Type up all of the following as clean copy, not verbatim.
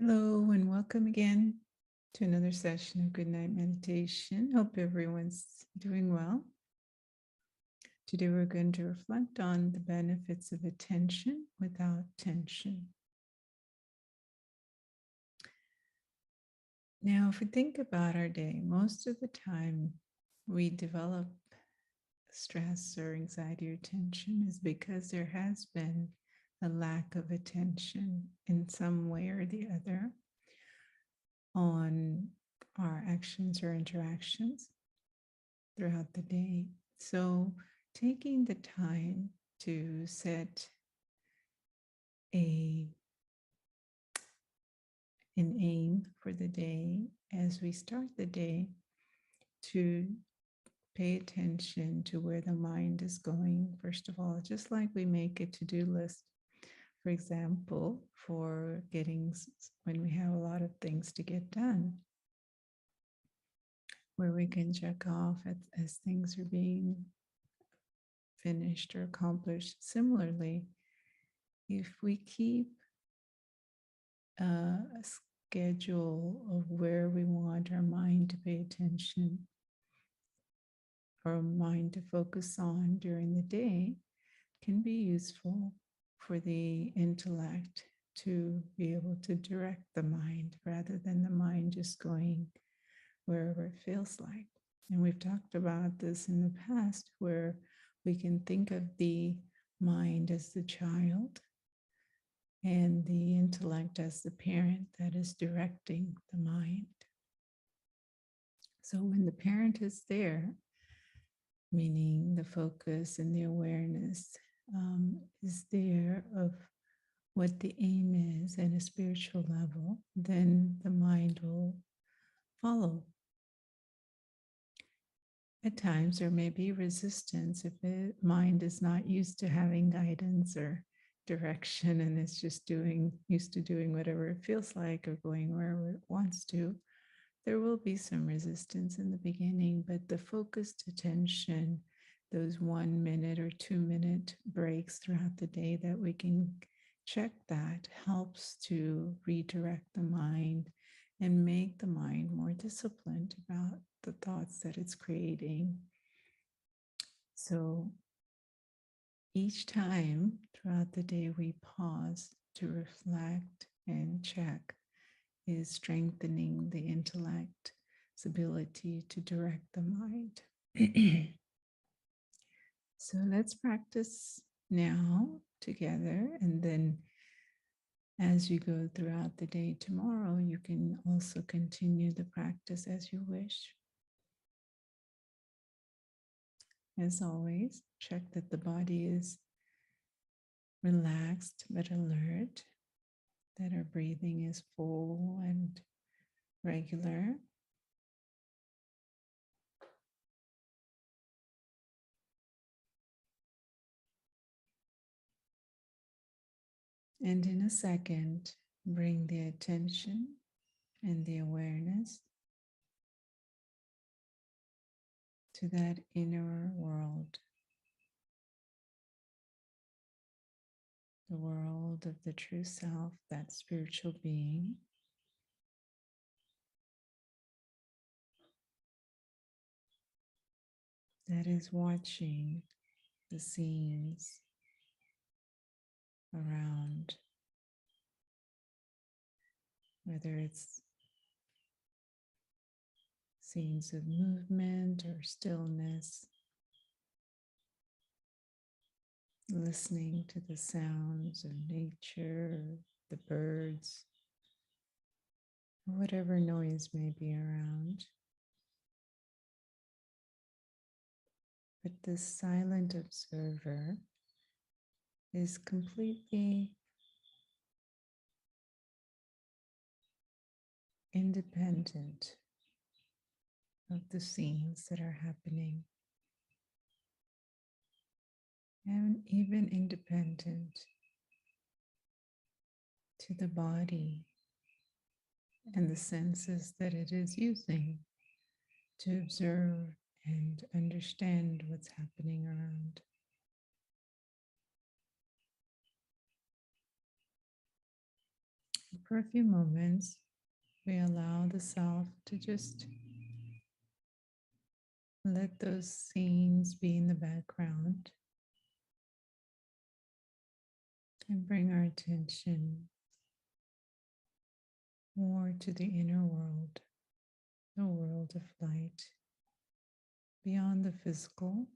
Hello and welcome again to another session of Good Night Meditation. Hope everyone's doing well. Today we're going to reflect on the benefits of attention without tension. Now, if we think about our day, most of the time we develop stress or anxiety or tension is because there has been a lack of attention in some way or the other on our actions or interactions throughout the day. So, taking the time to set a an aim for the day as we start the day, to pay attention to where the mind is going. First of all, just like we make a to-do list, for example, for when we have a lot of things to get done, where we can check off as things are being finished or accomplished. Similarly, if we keep a schedule of where we want our mind to pay attention or mind to focus on during the day, can be useful for the intellect to be able to direct the mind rather than the mind just going wherever it feels like. And we've talked about this in the past, where we can think of the mind as the child and the intellect as the parent that is directing the mind. So when the parent is there, meaning the focus and the awareness is there of what the aim is at a spiritual level, then the mind will follow. At times, there may be resistance if the mind is not used to having guidance or direction and it's just used to doing whatever it feels like or going wherever it wants to. There will be some resistance in the beginning, but the focused attention, those 1 minute or 2 minute breaks throughout the day that we can check, that helps to redirect the mind and make the mind more disciplined about the thoughts that it's creating. So each time throughout the day we pause to reflect and check is strengthening the intellect's ability to direct the mind. So let's practice now together, and then as you go throughout the day tomorrow, you can also continue the practice as you wish. As always, check that the body is relaxed but alert, that our breathing is full and regular. And in a second, bring the attention and the awareness to that inner world, the world of the true self, that spiritual being. That is watching the scenes around, whether it's scenes of movement or stillness, listening to the sounds of nature, the birds, whatever noise may be around. But this silent observer is completely independent of the scenes that are happening, and even independent to the body and the senses that it is using to observe and understand what's happening around. for a few moments, we allow the self to just let those scenes be in the background and bring our attention more to the inner world, the world of light, beyond the physical,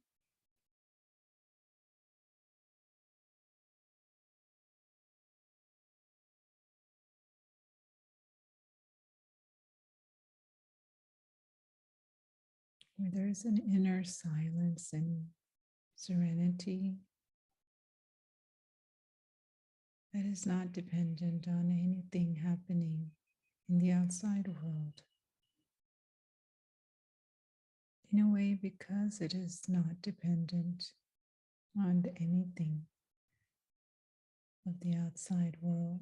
where there's an inner silence and serenity that is not dependent on anything happening in the outside world. In a way, because it is not dependent on anything of the outside world,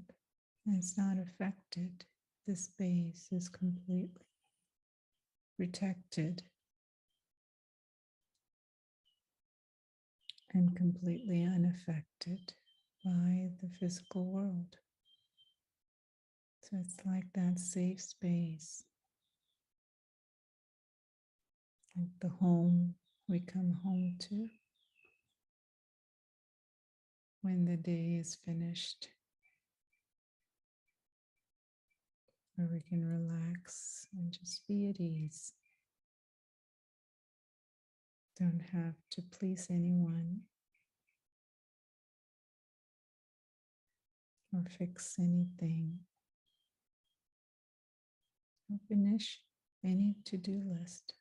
and it's not affected. The space is completely protected and completely unaffected by the physical world. So it's like that safe space, like the home we come home to when the day is finished, where we can relax and just be at ease. Don't have to please anyone or fix anything or finish any to-do list.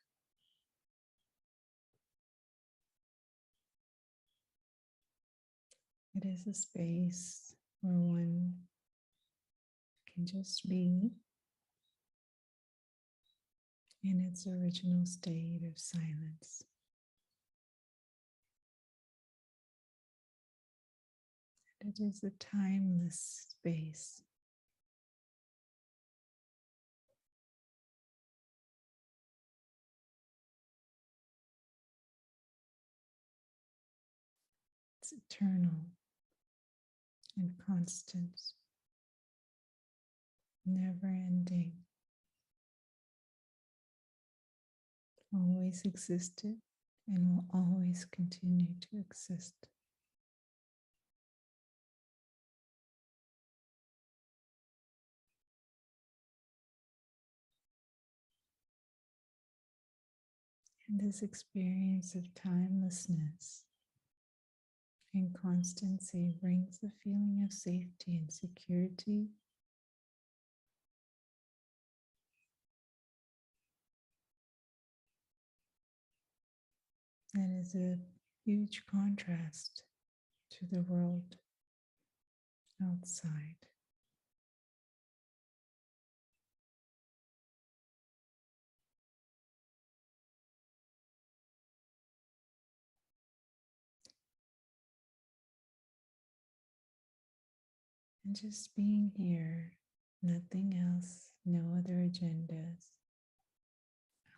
It is a space where one can just be in its original state of silence. It is a timeless space. It's eternal and constant, never ending, always existed and will always continue to exist. And this experience of timelessness and constancy brings a feeling of safety and security. That is a huge contrast to the world outside. And just being here, nothing else, no other agendas,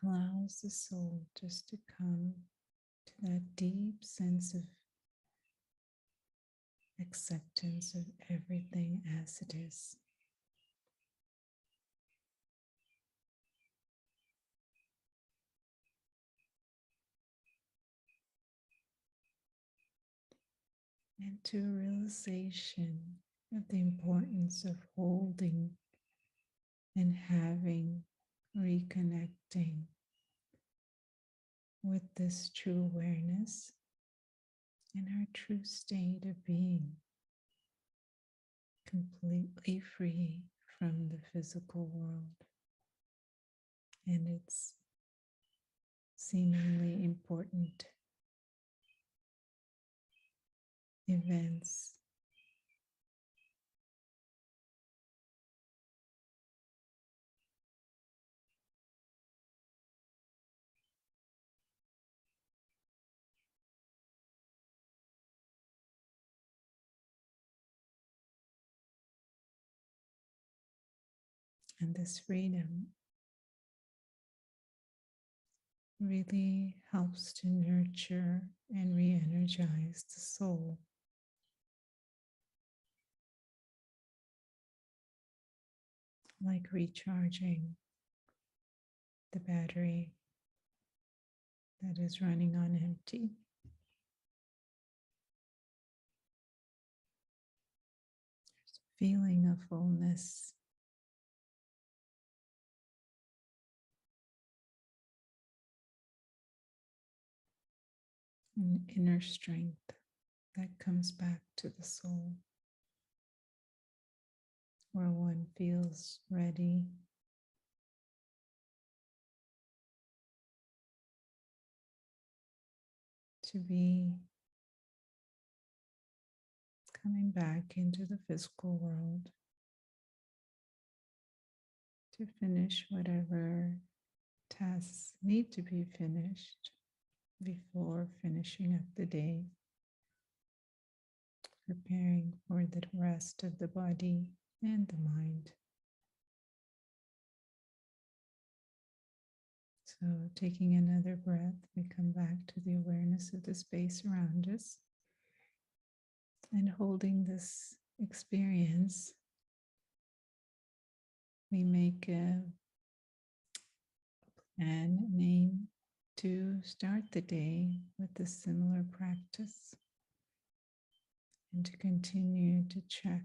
allows the soul just to come to that deep sense of acceptance of everything as it is. And to a realization of the importance of holding and having, reconnecting with this true awareness and our true state of being, completely free from the physical world and its seemingly important events. And this freedom really helps to nurture and re-energize the soul. like recharging the battery that is running on empty. There's a feeling of fullness, and inner strength that comes back to the soul, where one feels ready to be coming back into the physical world to finish whatever tasks need to be finished before finishing up the day, preparing for the rest of the body and the mind. So, taking another breath, we come back to the awareness of the space around us and holding this experience. We make a plan, name to start the day with a similar practice and to continue to check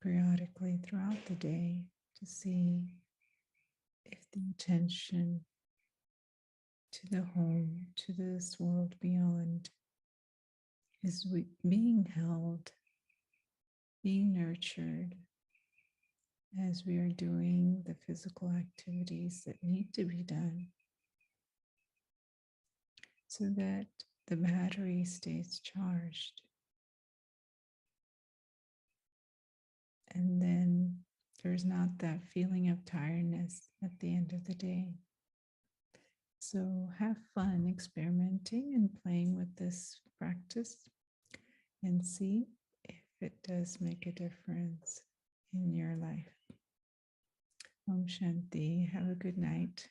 periodically throughout the day to see if the attention to the home, to this world beyond, is being held, being nurtured as we are doing the physical activities that need to be done, so that the battery stays charged. And then there's not that feeling of tiredness at the end of the day. So have fun experimenting and playing with this practice and see if it does make a difference in your life. Om Shanti. Have a good night.